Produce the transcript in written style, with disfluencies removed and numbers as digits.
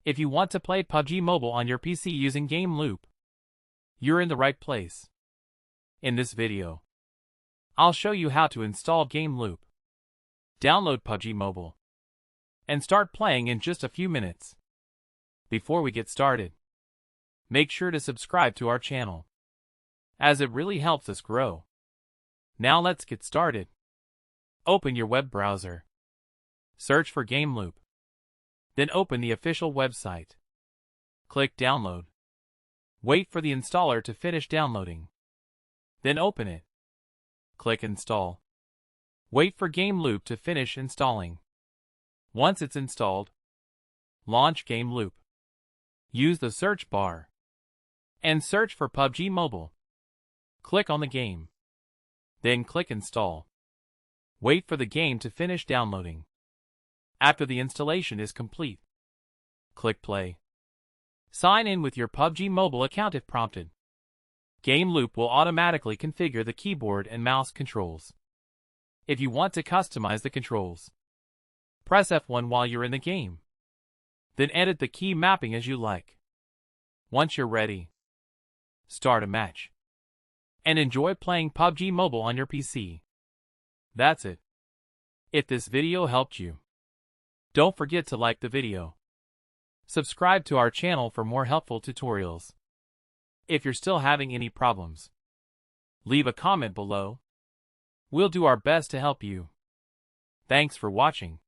If you want to play PUBG Mobile on your PC using GameLoop, you're in the right place. In this video, I'll show you how to install GameLoop, download PUBG Mobile, and start playing in just a few minutes. Before we get started, make sure to subscribe to our channel, as it really helps us grow. Now let's get started. Open your web browser. Search for GameLoop. Then open the official website. Click Download. Wait for the installer to finish downloading. Then open it. Click Install. Wait for GameLoop to finish installing. Once it's installed, launch GameLoop. Use the search bar and search for PUBG Mobile. Click on the game. Then click Install. Wait for the game to finish downloading. After the installation is complete, click Play. Sign in with your PUBG Mobile account if prompted. GameLoop will automatically configure the keyboard and mouse controls. If you want to customize the controls, press F1 while you're in the game. Then edit the key mapping as you like. Once you're ready, start a match and enjoy playing PUBG Mobile on your PC. That's it. If this video helped you, don't forget to like the video. Subscribe to our channel for more helpful tutorials. If you're still having any problems, leave a comment below. We'll do our best to help you. Thanks for watching.